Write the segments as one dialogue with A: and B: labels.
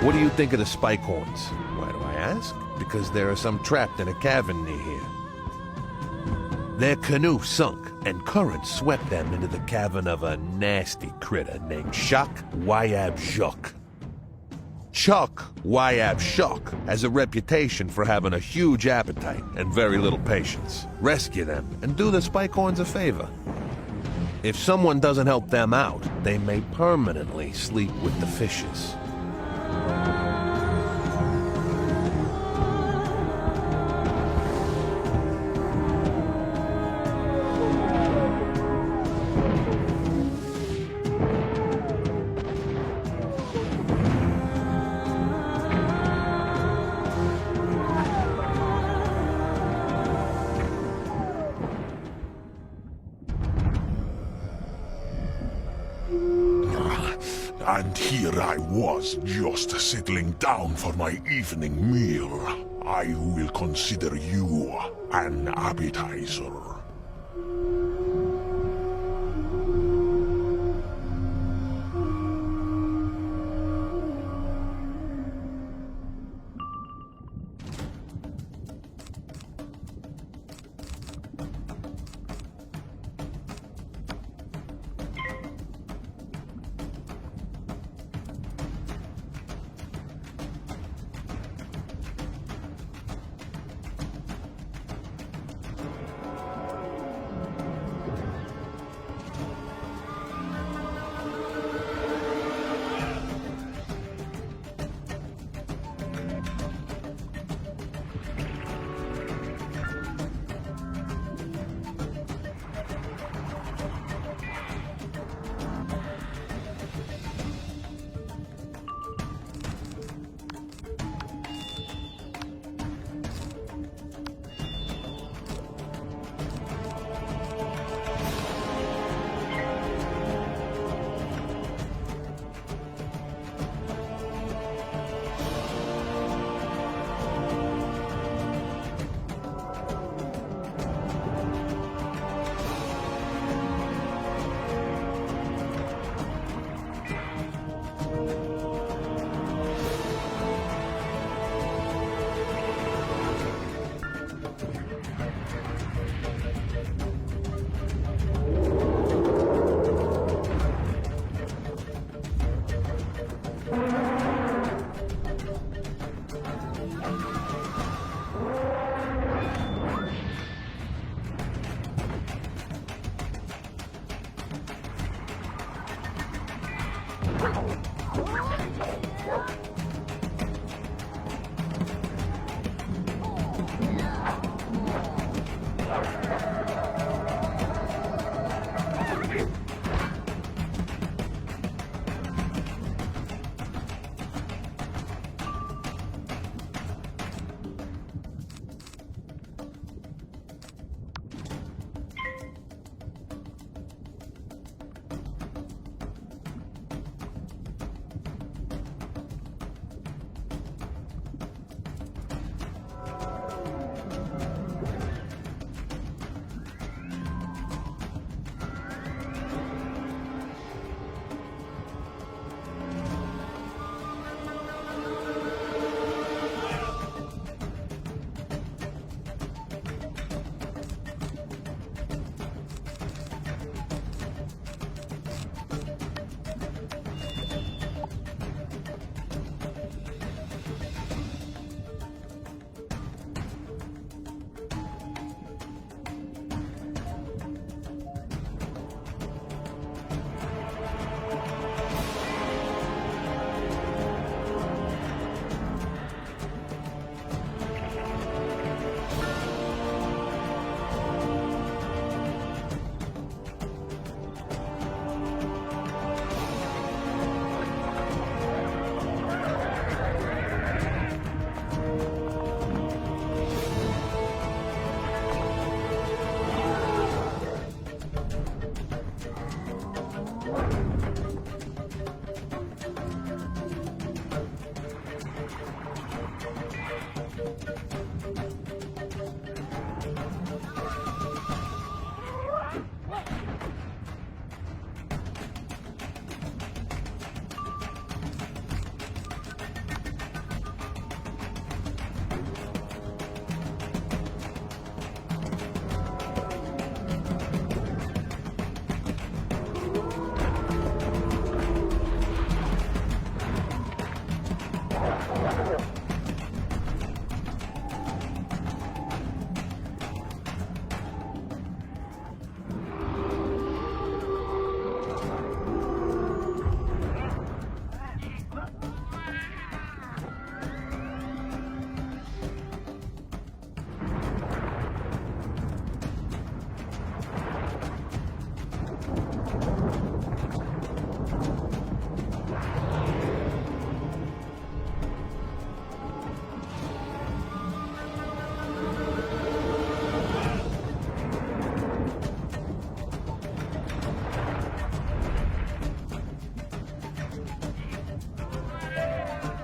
A: What do you think of the spike horns? Why do I ask? Because there are some trapped in a cavern near here. Their canoe sunk, and currents swept them into the cavern of a nasty critter named Shak Wayab Shuk. Chuck Wayab Shuk has a reputation for having a huge appetite and very little patience. Rescue them and do the spike horns a favor. If someone doesn't help them out, they may permanently sleep with the fishes.
B: And here I was, just settling down for my evening meal. I will consider you an appetizer.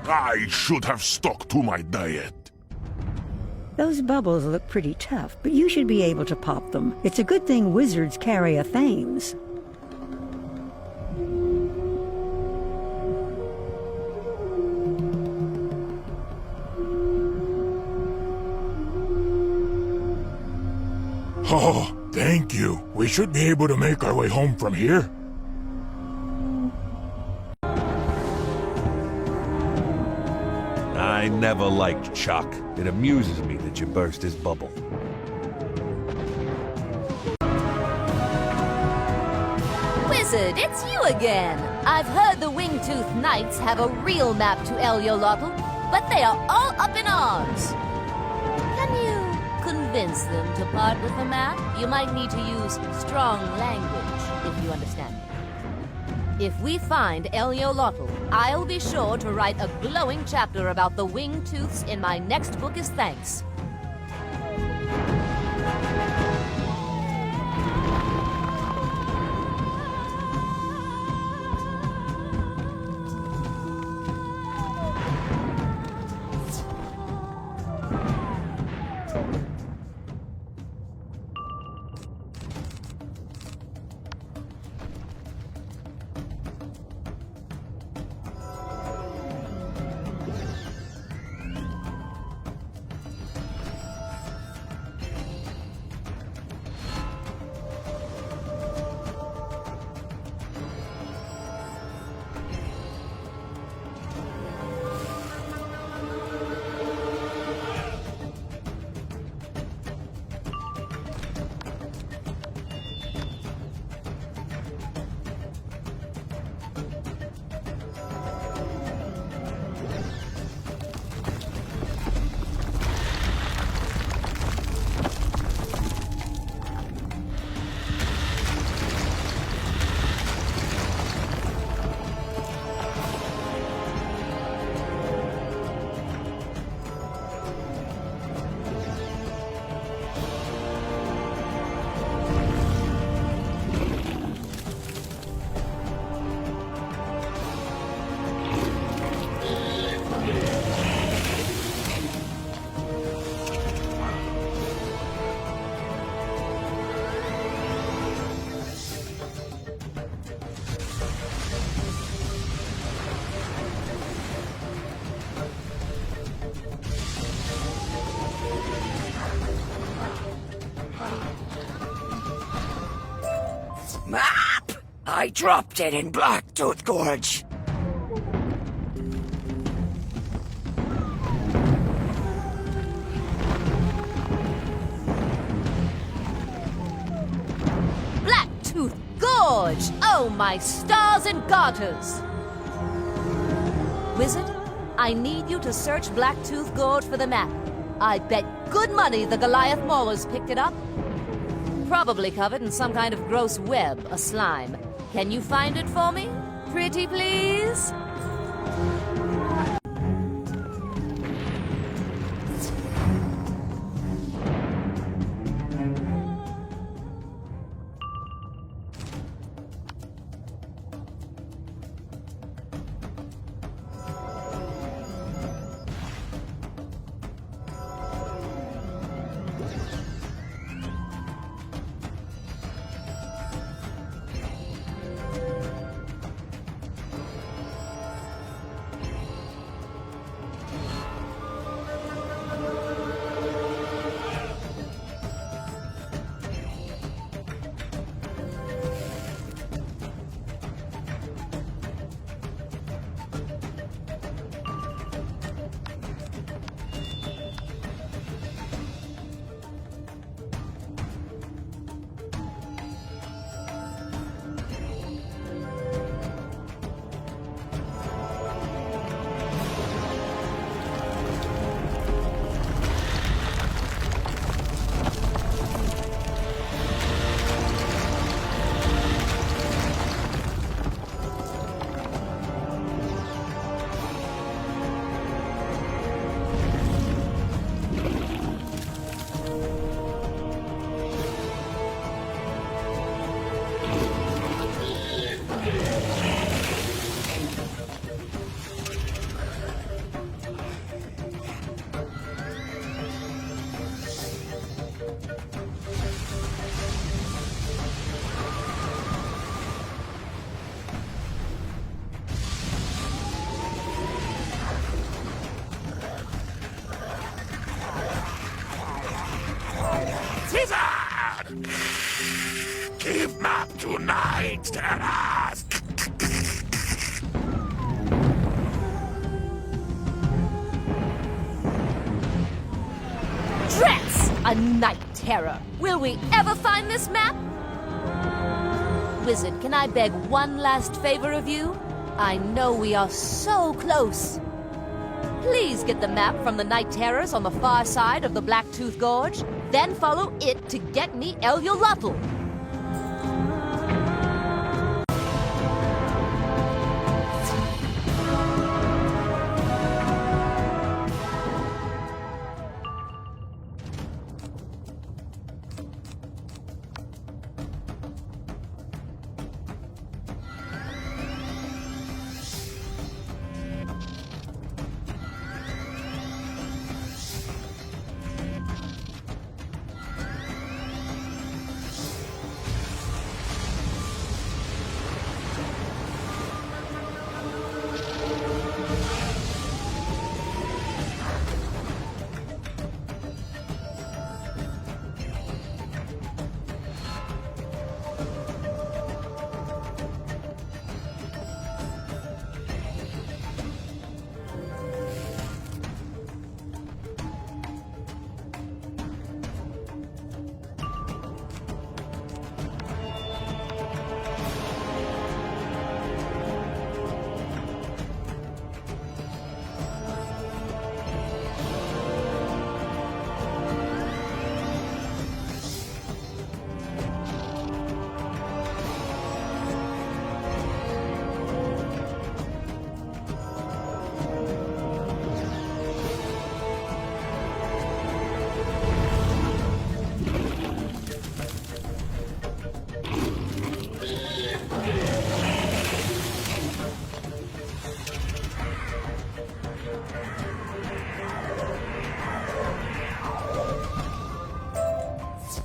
B: I should have stuck to my diet.
C: Those bubbles look pretty tough, but you should be able to pop them. It's a good thing wizards carry a thames.
D: Oh, thank you. We should be able to make our way home from here.
A: I never liked Chuck. It amuses me that you burst his bubble.
E: Wizard, it's you again! I've heard the Wingtooth Knights have a real map to Eliolotl, but they are all up in arms. Can you convince them to part with the map? You might need to use strong language, if you understand me. If we find Eliolotl, I'll be sure to write a glowing chapter about the Wingtooths in my next book as thanks.
F: Map! I dropped it in Blacktooth Gorge.
E: Blacktooth Gorge! Oh, my stars and garters! Wizard, I need you to search Blacktooth Gorge for the map. I bet good money the Goliath Maulers picked it up. Probably covered in some kind of gross web, a slime. Can you find it for me? Pretty please?
B: monsters!
E: Drats! A night terror. Will we ever find this map? Wizard, can I beg one last favor of you? I know we are so close. Please get the map from the night terrors on the far side of the Blacktooth Gorge, then follow it to get me Eliolotl.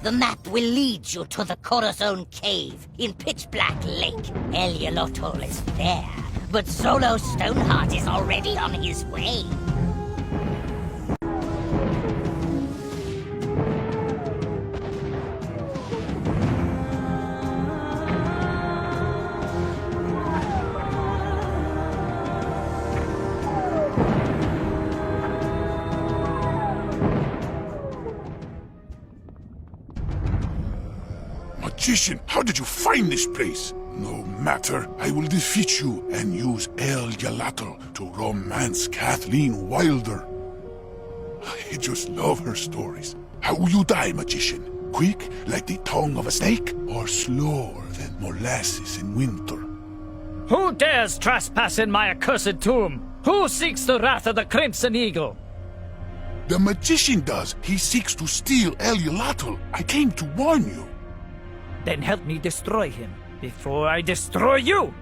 F: The map will lead you to the Corazon Cave in Pitch Black Lake. Eliolotl is there, but Solo Stoneheart is already on his way.
B: Magician, how did you find this place? No matter, I will defeat you and use Eliolotl to romance Kathleen Wilder. I just love her stories. How will you die, Magician? Quick, like the tongue of a snake? Or slower than molasses in winter?
G: Who dares trespass in my accursed tomb? Who seeks the wrath of the Crimson Eagle?
B: The Magician does. He seeks to steal Eliolotl. I came to warn you.
G: Then help me destroy him before I destroy you!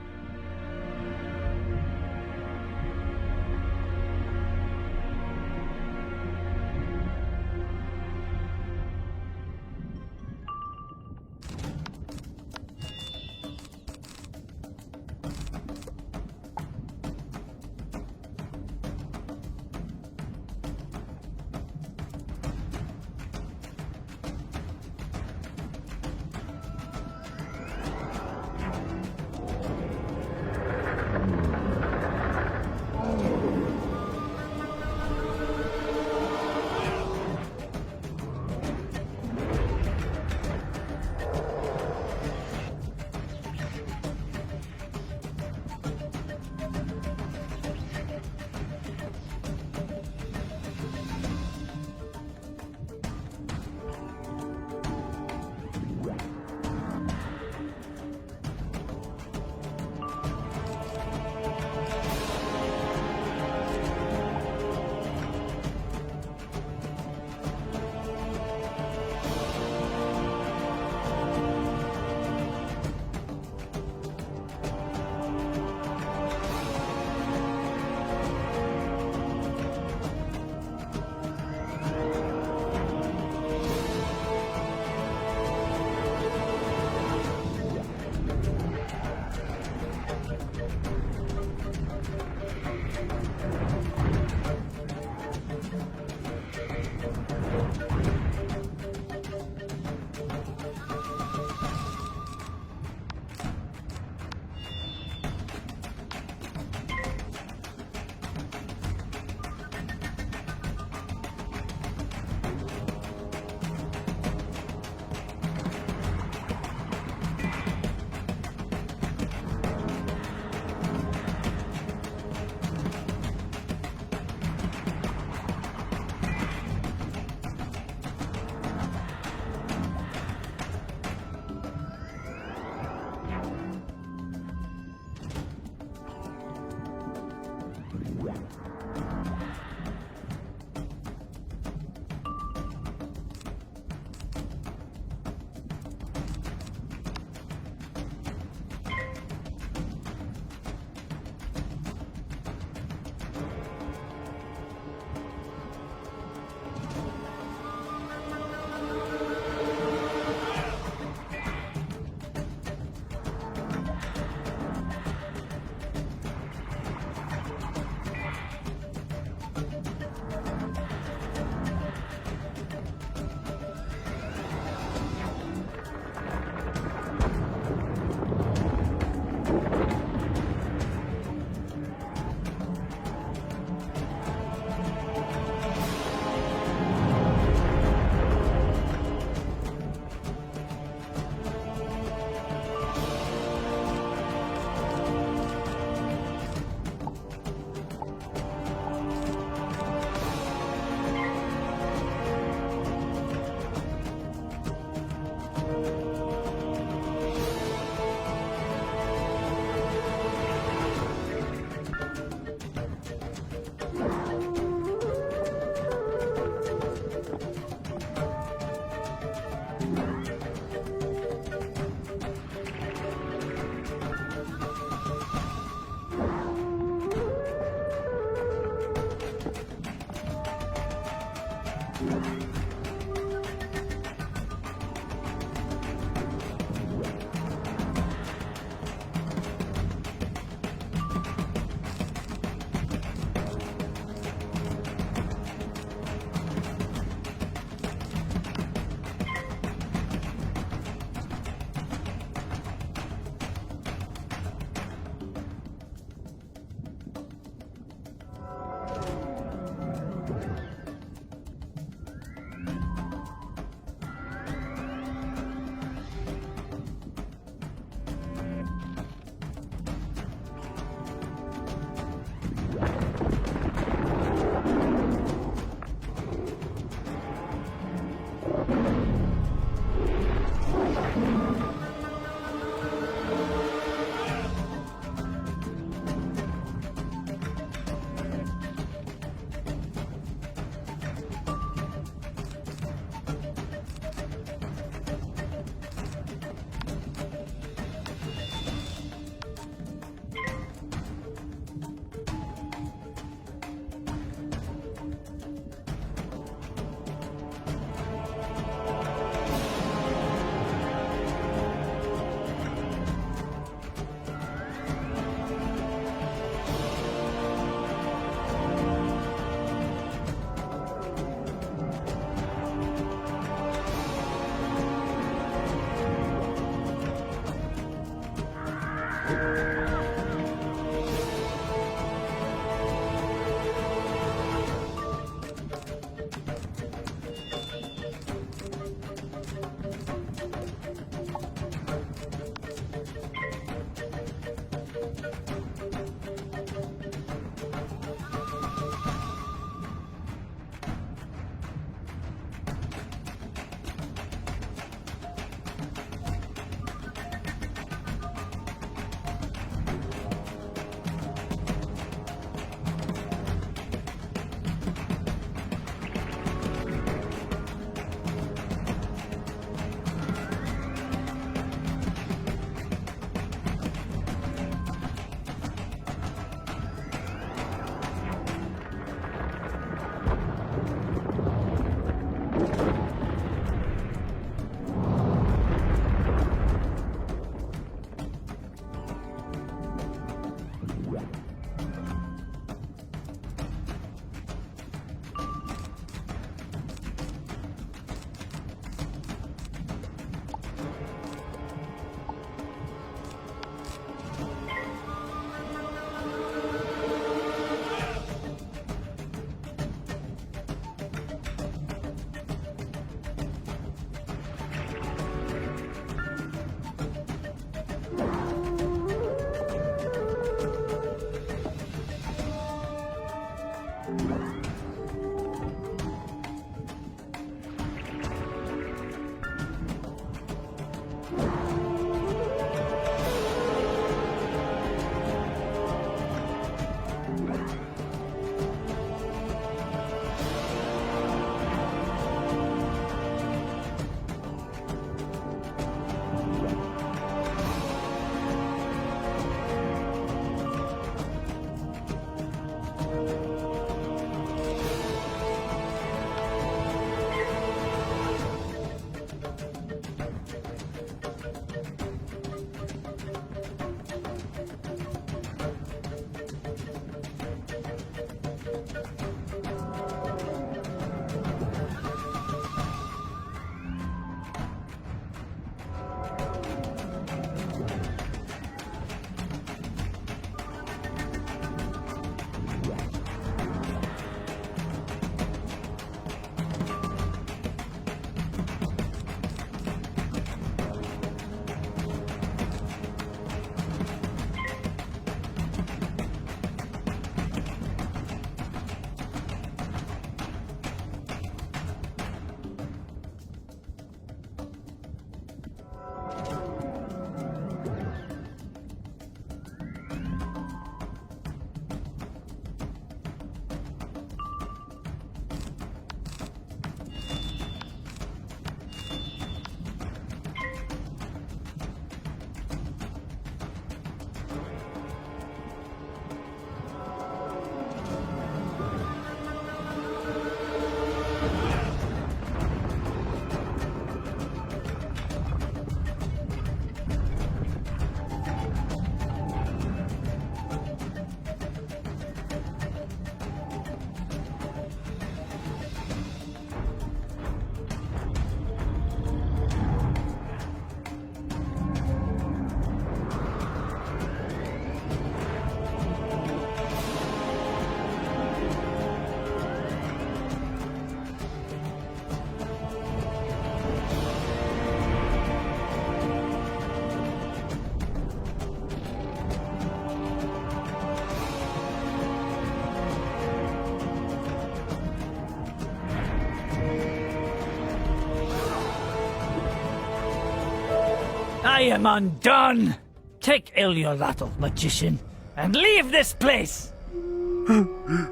G: I am undone! Take Eliolato, magician, and leave this place!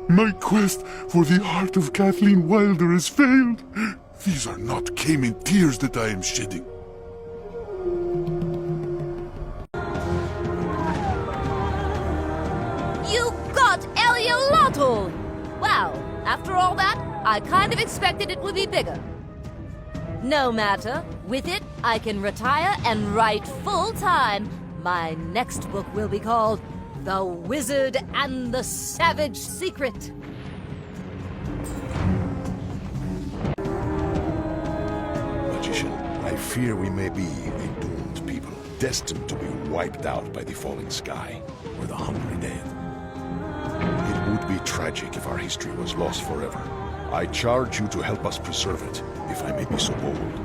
B: My quest for the heart of Kathleen Wilder has failed. These are not Cayman tears that I am shedding.
E: You got Eliolato! Wow, after all that, I kind of expected it would be bigger. No matter. With it, I can retire and write full-time. My next book will be called The Wizard and the Savage Secret.
H: Magician, I fear we may be a doomed people, destined to be wiped out by the falling sky, or the hungry dead. It would be tragic if our history was lost forever. I charge you to help us preserve it, if I may be so bold.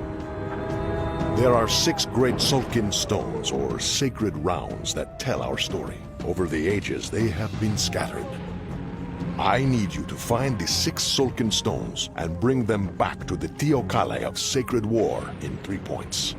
H: There are 6 great Sulkin stones, or sacred rounds, that tell our story. Over the ages, they have been scattered. I need you to find the 6 Sulkin stones and bring them back to the Teocalli of Sacred War in 3 points.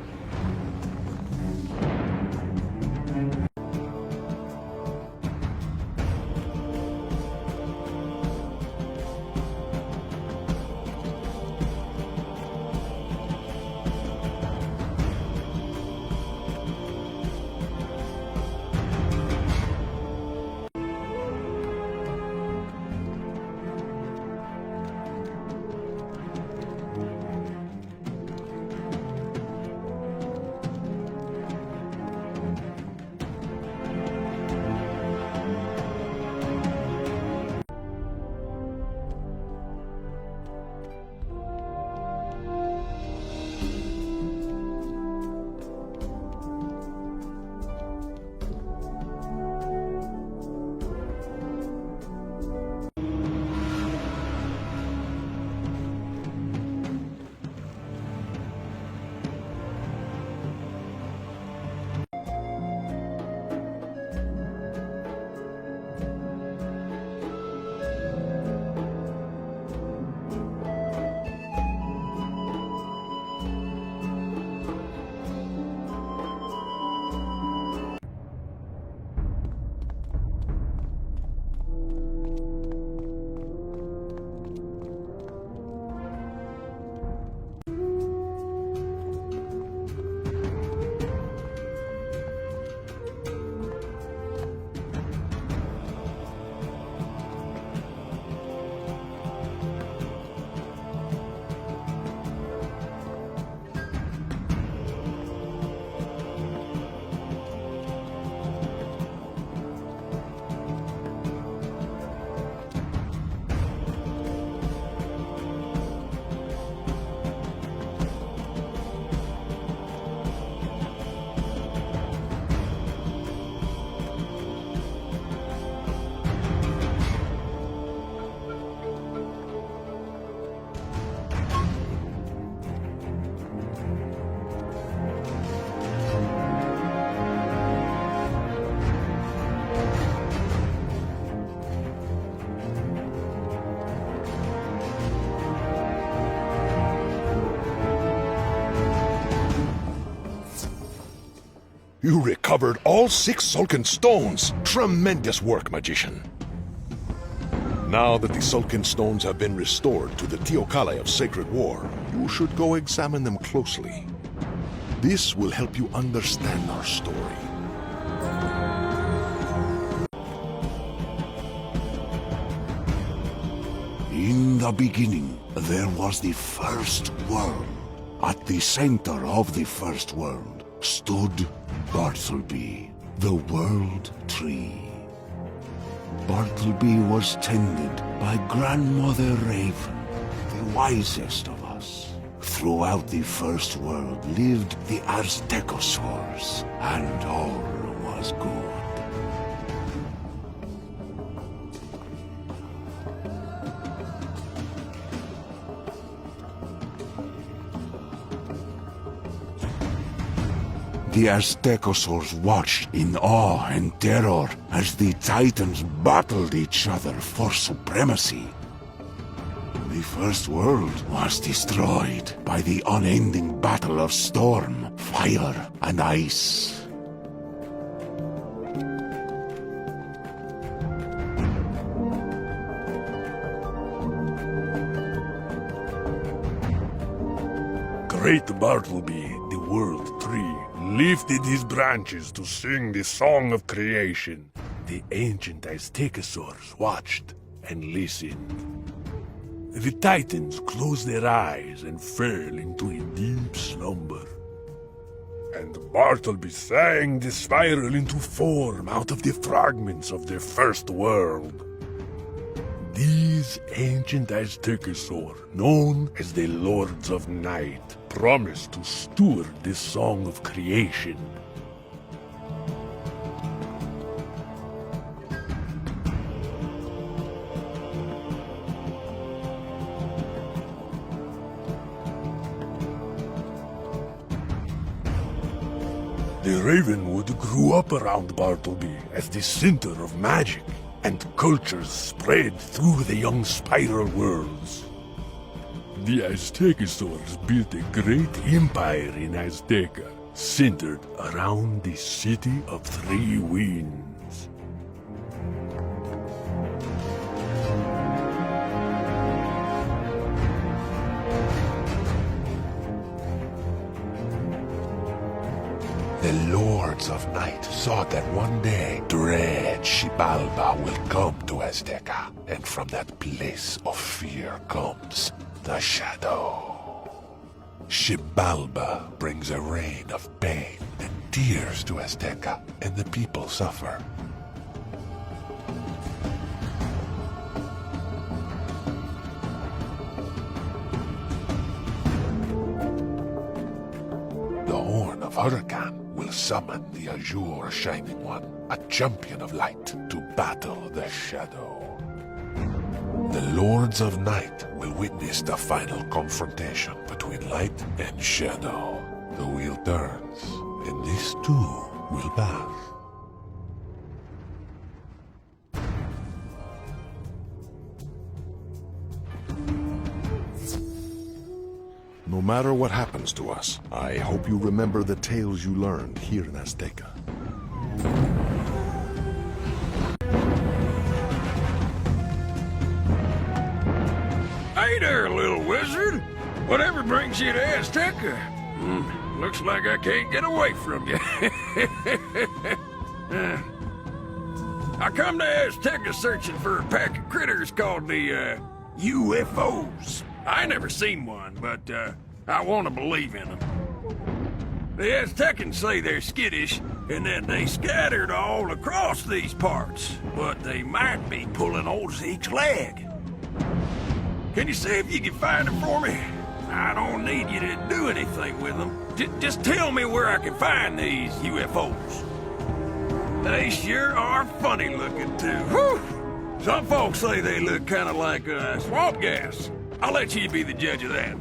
H: You recovered all 6 Sulkin stones! Tremendous work, magician! Now that the Sulkin stones have been restored to the Teocalli of Sacred War, you should go examine them closely. This will help you understand our story.
B: In the beginning, there was the first world. At the center of the first world stood Bartleby, the World Tree. Bartleby was tended by Grandmother Raven, the wisest of us. Throughout the first world lived the Aztecosaurs, and all was good. The Aztecosaurs watched in awe and terror as the Titans battled each other for supremacy. The first world was destroyed by the unending battle of Storm, fire and ice.
D: Great Bartleby, the world tree, lifted his branches to sing the song of creation. The ancient Aztecasaurs watched and listened. The Titans closed their eyes and fell into a deep slumber. And Bartleby sang the spiral into form out of the fragments of their first world. These ancient Aztecasaurs, known as the Lords of Night, promised to steward this song of creation. The Ravenwood grew up around Bartleby as the center of magic, and cultures spread through the young spiral worlds. The Aztecasaurs built a great empire in Azteca, centered around the City of Three Winds.
A: The Lords of Night saw that one day dread Xibalba will come to Azteca, and from that place of fear comes the Shadow. Xibalba brings a reign of pain and tears to Azteca, and the people suffer. The Horn of Huracan will summon the Azure Shining One, a champion of light, to battle the Shadow. The Lords of Night will witness the final confrontation between light and shadow. The wheel turns, and this too will pass.
H: No matter what happens to us, I hope you remember the tales you learned here in Azteca.
I: Hey there, little wizard. Whatever brings you to Azteca? Looks like I can't get away from you. I come to Azteca searching for a pack of critters called the, UFOs. I never seen one, but, I want to believe in them. The Aztecans say they're skittish, and that they scattered all across these parts, but they might be pulling old Zeke's leg. Can you see if you can find them for me? I don't need you to do anything with them. Just tell me where I can find these UFOs. They sure are funny looking, too. Whew! Some folks say they look kind of like swamp gas. I'll let you be the judge of that.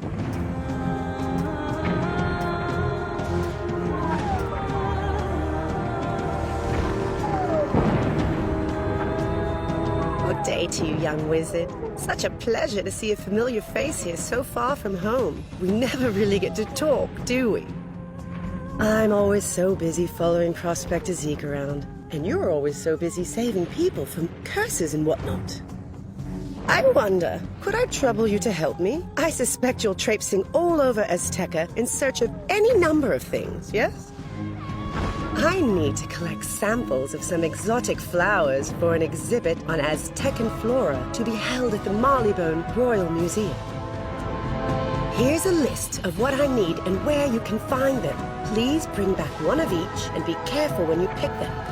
J: Good day to you, young wizard. Such a pleasure to see a familiar face here so far from home. We never really get to talk, do we? I'm always so busy following Prospector Zeke around, and you're always so busy saving people from curses and whatnot. I wonder, could I trouble you to help me? I suspect you're traipsing all over Azteca in search of any number of things, yes? I need to collect samples of some exotic flowers for an exhibit on Aztecan flora to be held at the Marleybone Royal Museum. Here's a list of what I need and where you can find them. Please bring back one of each and be careful when you pick them.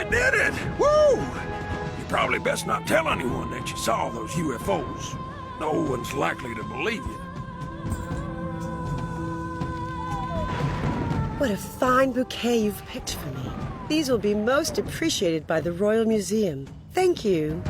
I: You did it! Woo! You probably best not tell anyone that you saw those UFOs. No one's likely to believe you.
J: What a fine bouquet you've picked for me. These will be most appreciated by the Royal Museum. Thank you.